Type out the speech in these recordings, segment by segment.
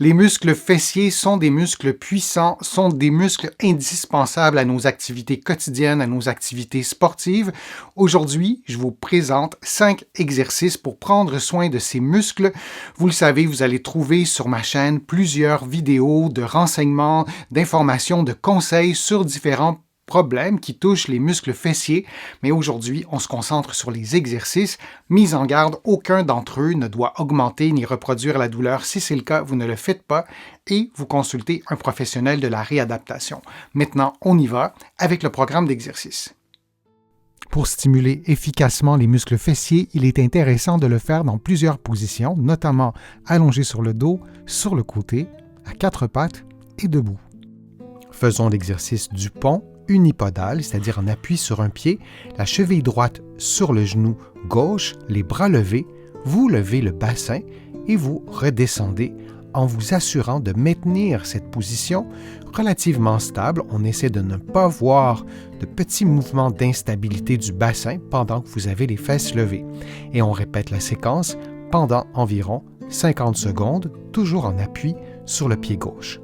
Les muscles fessiers sont des muscles puissants, sont des muscles indispensables à nos activités quotidiennes, à nos activités sportives. Aujourd'hui, je vous présente 5 exercices pour prendre soin de ces muscles. Vous le savez, vous allez trouver sur ma chaîne plusieurs vidéos de renseignements, d'informations, de conseils sur différents problèmes qui touchent les muscles fessiers, mais aujourd'hui, on se concentre sur les exercices. Mise en garde, aucun d'entre eux ne doit augmenter ni reproduire la douleur. Si c'est le cas, vous ne le faites pas et vous consultez un professionnel de la réadaptation. Maintenant, on y va avec le programme d'exercice. Pour stimuler efficacement les muscles fessiers, il est intéressant de le faire dans plusieurs positions, notamment allongé sur le dos, sur le côté, à 4 pattes et debout. Faisons l'exercice du pont unipodal, c'est-à-dire en appui sur un pied, la cheville droite sur le genou gauche, les bras levés, vous levez le bassin et vous redescendez en vous assurant de maintenir cette position relativement stable. On essaie de ne pas voir de petits mouvements d'instabilité du bassin pendant que vous avez les fesses levées. Et on répète la séquence pendant environ 50 secondes, toujours en appui sur le pied gauche.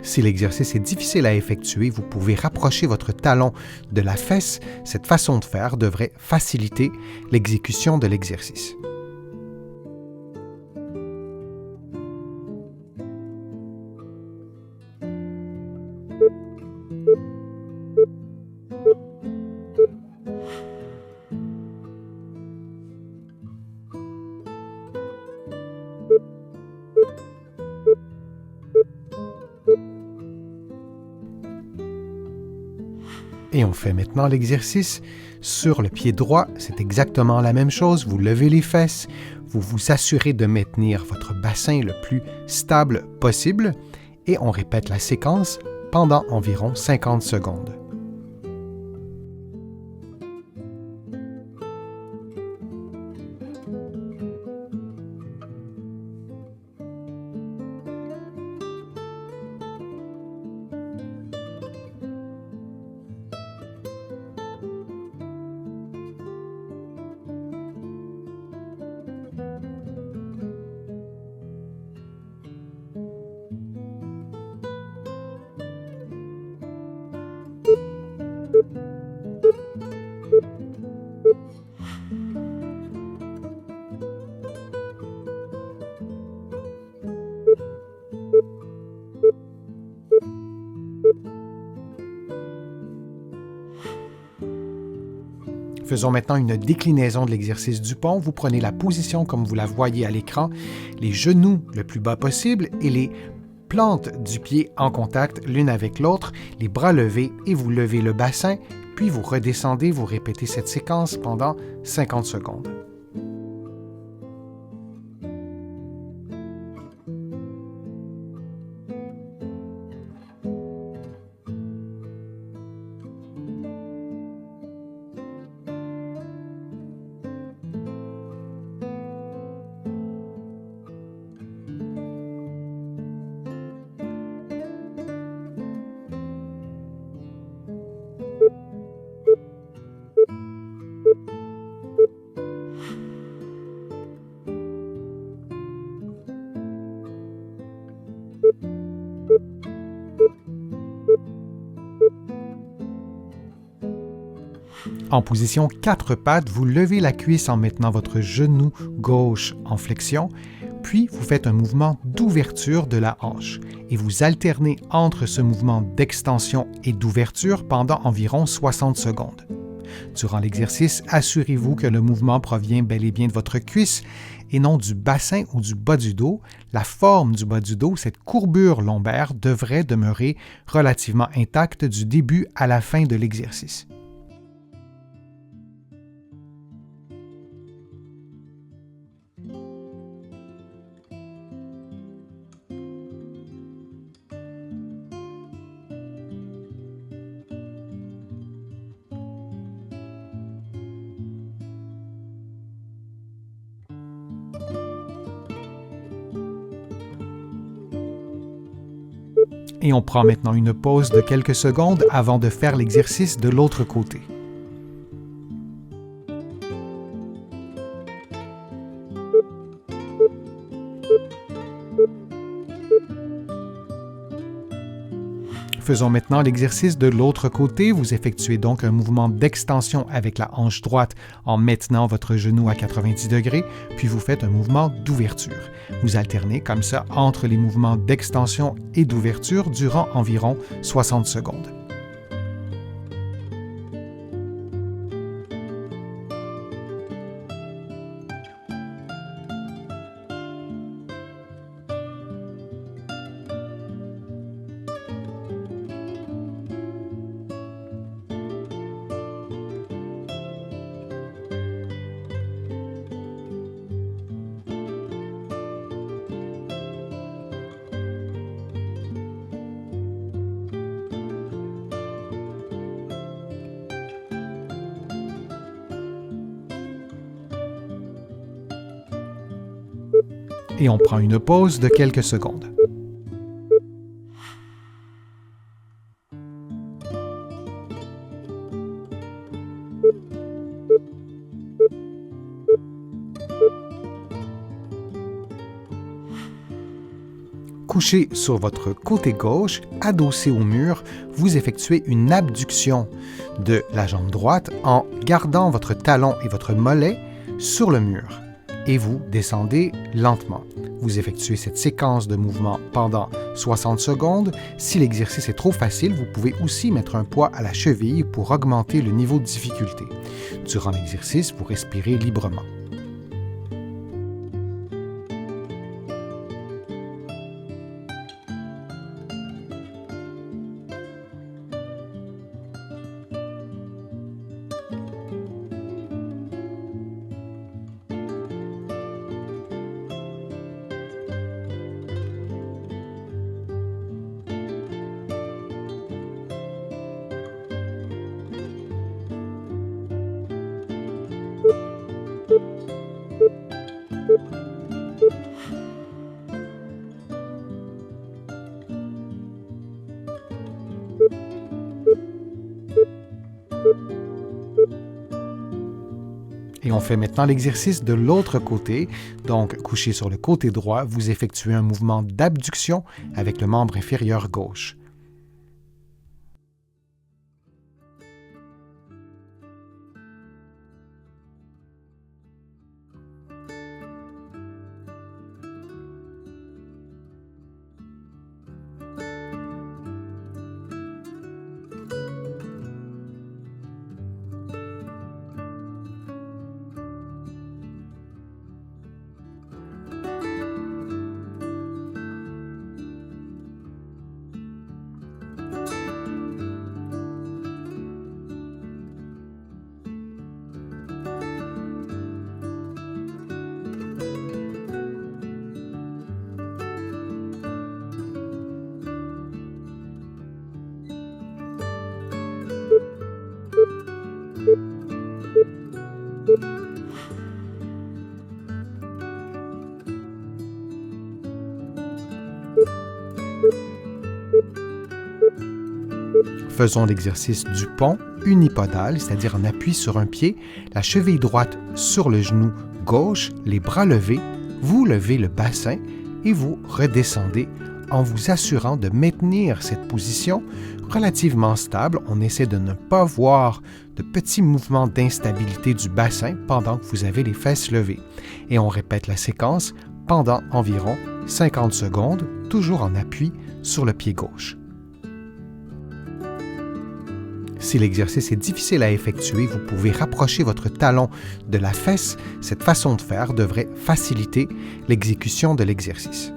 Si l'exercice est difficile à effectuer, vous pouvez rapprocher votre talon de la fesse. Cette façon de faire devrait faciliter l'exécution de l'exercice. Et on fait maintenant l'exercice sur le pied droit. C'est exactement la même chose. Vous levez les fesses, vous vous assurez de maintenir votre bassin le plus stable possible et on répète la séquence pendant environ 50 secondes. Faisons maintenant une déclinaison de l'exercice du pont. Vous prenez la position comme vous la voyez à l'écran, les genoux le plus bas possible et les plantes du pied en contact l'une avec l'autre, les bras levés et vous levez le bassin, puis vous redescendez, vous répétez cette séquence pendant 50 secondes. En position 4 pattes, vous levez la cuisse en maintenant votre genou gauche en flexion, puis vous faites un mouvement d'ouverture de la hanche et vous alternez entre ce mouvement d'extension et d'ouverture pendant environ 60 secondes. Durant l'exercice, assurez-vous que le mouvement provient bel et bien de votre cuisse et non du bassin ou du bas du dos. La forme du bas du dos, cette courbure lombaire, devrait demeurer relativement intacte du début à la fin de l'exercice. Et on prend maintenant une pause de quelques secondes avant de faire l'exercice de l'autre côté. Faisons maintenant l'exercice de l'autre côté. Vous effectuez donc un mouvement d'extension avec la hanche droite en maintenant votre genou à 90 degrés, puis vous faites un mouvement d'ouverture. Vous alternez comme ça entre les mouvements d'extension et d'ouverture durant environ 60 secondes. Et on prend une pause de quelques secondes. Couché sur votre côté gauche, adossé au mur, vous effectuez une abduction de la jambe droite en gardant votre talon et votre mollet sur le mur. Et vous descendez lentement. Vous effectuez cette séquence de mouvements pendant 60 secondes. Si l'exercice est trop facile, vous pouvez aussi mettre un poids à la cheville pour augmenter le niveau de difficulté. Durant l'exercice, vous respirez librement. Et on fait maintenant l'exercice de l'autre côté. Donc, couché sur le côté droit, vous effectuez un mouvement d'abduction avec le membre inférieur gauche. Faisons l'exercice du pont unipodal, c'est-à-dire en appui sur un pied, la cheville droite sur le genou gauche, les bras levés, vous levez le bassin et vous redescendez en vous assurant de maintenir cette position relativement stable. On essaie de ne pas voir de petits mouvements d'instabilité du bassin pendant que vous avez les fesses levées. Et on répète la séquence pendant environ 50 secondes, toujours en appui sur le pied gauche. Si l'exercice est difficile à effectuer, vous pouvez rapprocher votre talon de la fesse. Cette façon de faire devrait faciliter l'exécution de l'exercice.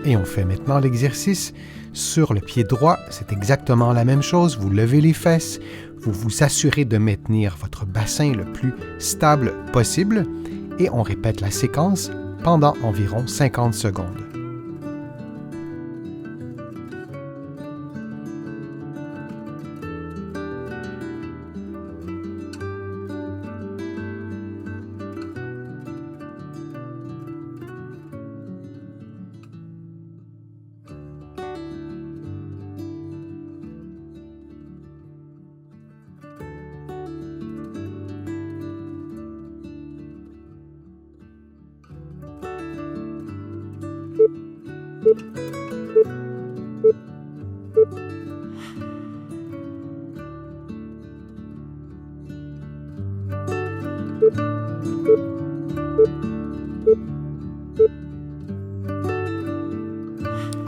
Et on fait maintenant l'exercice sur le pied droit. C'est exactement la même chose. Vous levez les fesses, vous vous assurez de maintenir votre bassin le plus stable possible et on répète la séquence pendant environ 50 secondes.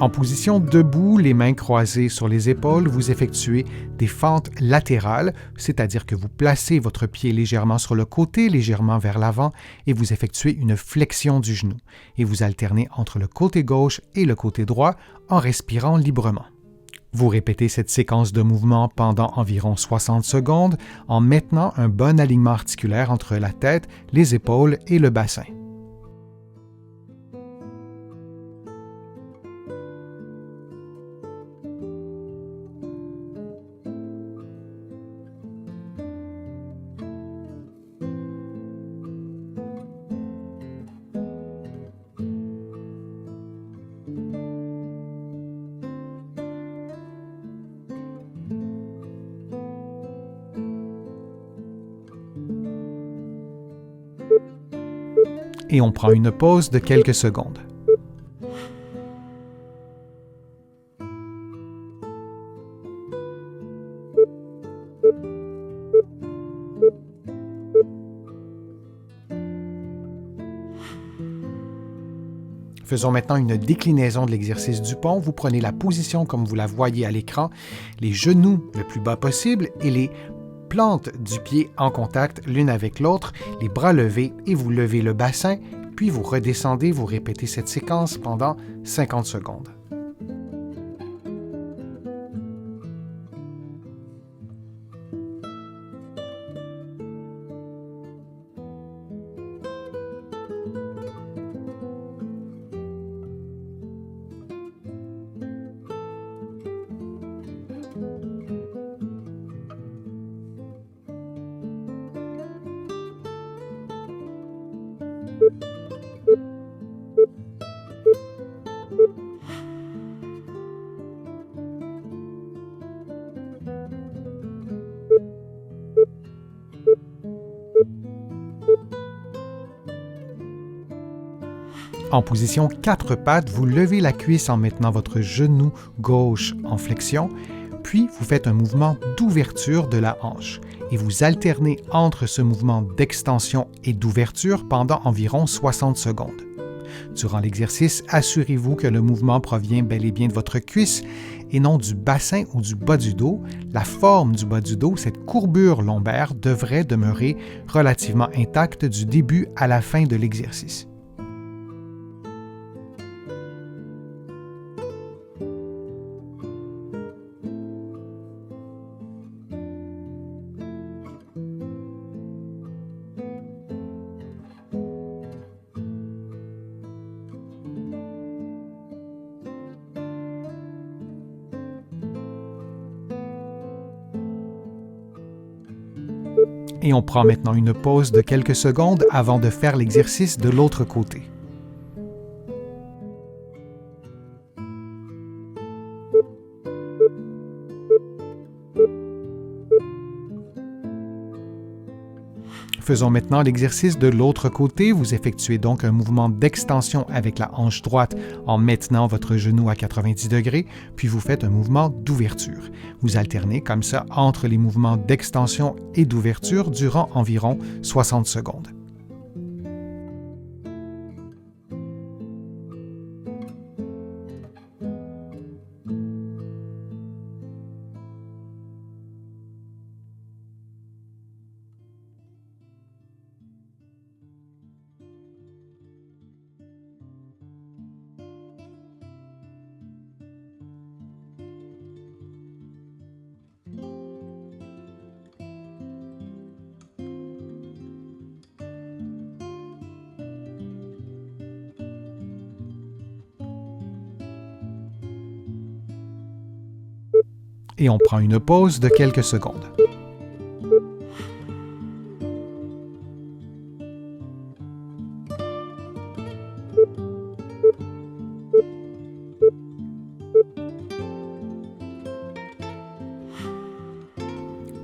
En position debout, les mains croisées sur les épaules, vous effectuez des fentes latérales, c'est-à-dire que vous placez votre pied légèrement sur le côté, légèrement vers l'avant, et vous effectuez une flexion du genou. Et vous alternez entre le côté gauche et le côté droit en respirant librement. Vous répétez cette séquence de mouvements pendant environ 60 secondes en maintenant un bon alignement articulaire entre la tête, les épaules et le bassin. Et on prend une pause de quelques secondes. Faisons maintenant une déclinaison de l'exercice du pont. Vous prenez la position comme vous la voyez à l'écran, les genoux le plus bas possible et les plantes du pied en contact l'une avec l'autre, les bras levés et vous levez le bassin, puis vous redescendez, vous répétez cette séquence pendant 50 secondes. En position 4 pattes, vous levez la cuisse en maintenant votre genou gauche en flexion, puis vous faites un mouvement d'ouverture de la hanche et vous alternez entre ce mouvement d'extension et d'ouverture pendant environ 60 secondes. Durant l'exercice, assurez-vous que le mouvement provient bel et bien de votre cuisse et non du bassin ou du bas du dos. La forme du bas du dos, cette courbure lombaire, devrait demeurer relativement intacte du début à la fin de l'exercice. Et on prend maintenant une pause de quelques secondes avant de faire l'exercice de l'autre côté. Faisons maintenant l'exercice de l'autre côté. Vous effectuez donc un mouvement d'extension avec la hanche droite en maintenant votre genou à 90 degrés, puis vous faites un mouvement d'ouverture. Vous alternez comme ça entre les mouvements d'extension et d'ouverture durant environ 60 secondes. Et on prend une pause de quelques secondes.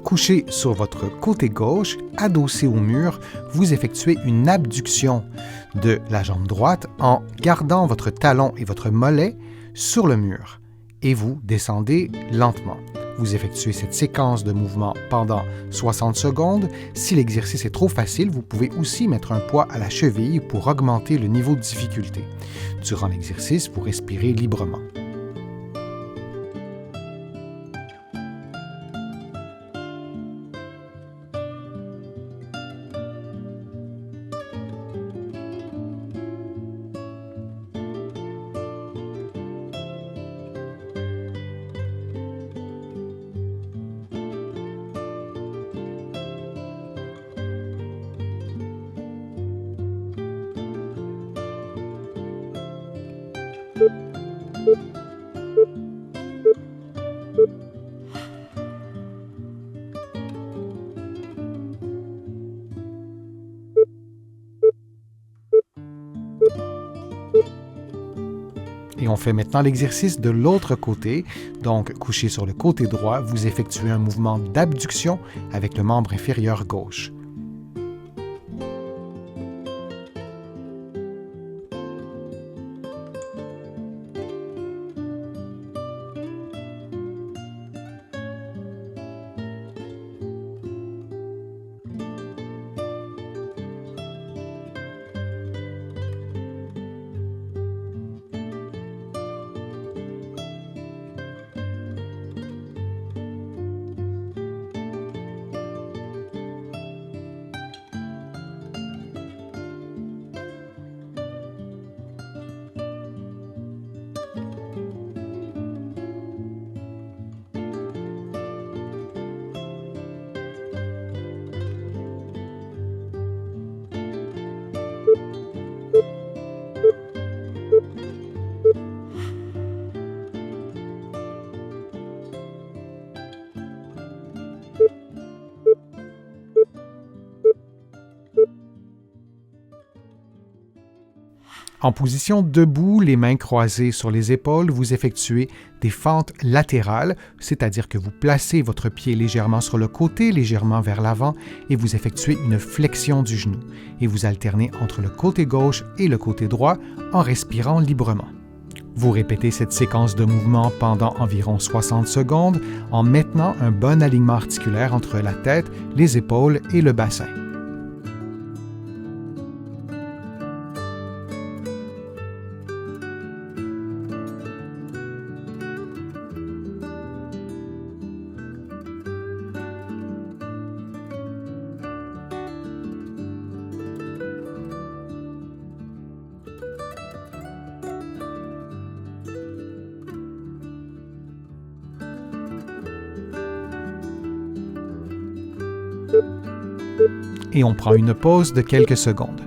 Couché sur votre côté gauche, adossé au mur, vous effectuez une abduction de la jambe droite en gardant votre talon et votre mollet sur le mur et vous descendez lentement. Vous effectuez cette séquence de mouvements pendant 60 secondes. Si l'exercice est trop facile, vous pouvez aussi mettre un poids à la cheville pour augmenter le niveau de difficulté. Durant l'exercice, vous respirez librement. Et on fait maintenant l'exercice de l'autre côté. Donc, couché sur le côté droit, vous effectuez un mouvement d'abduction avec le membre inférieur gauche. En position debout, les mains croisées sur les épaules, vous effectuez des fentes latérales, c'est-à-dire que vous placez votre pied légèrement sur le côté, légèrement vers l'avant, et vous effectuez une flexion du genou. Et vous alternez entre le côté gauche et le côté droit en respirant librement. Vous répétez cette séquence de mouvements pendant environ 60 secondes en maintenant un bon alignement articulaire entre la tête, les épaules et le bassin. Et on prend une pause de quelques secondes.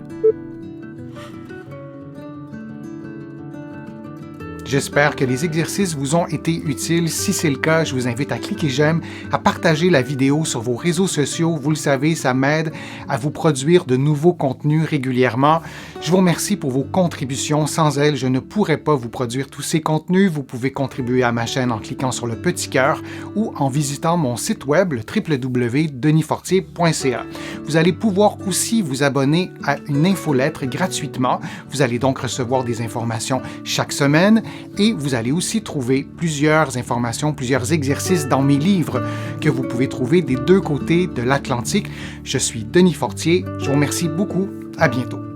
J'espère que les exercices vous ont été utiles. Si c'est le cas, je vous invite à cliquer j'aime, à partager la vidéo sur vos réseaux sociaux. Vous le savez, ça m'aide à vous produire de nouveaux contenus régulièrement. Je vous remercie pour vos contributions. Sans elles, je ne pourrais pas vous produire tous ces contenus. Vous pouvez contribuer à ma chaîne en cliquant sur le petit cœur ou en visitant mon site web, le www.denisfortier.ca. Vous allez pouvoir aussi vous abonner à une infolettre gratuitement. Vous allez donc recevoir des informations chaque semaine. Et vous allez aussi trouver plusieurs informations, plusieurs exercices dans mes livres que vous pouvez trouver des deux côtés de l'Atlantique. Je suis Denis Fortier. Je vous remercie beaucoup. À bientôt.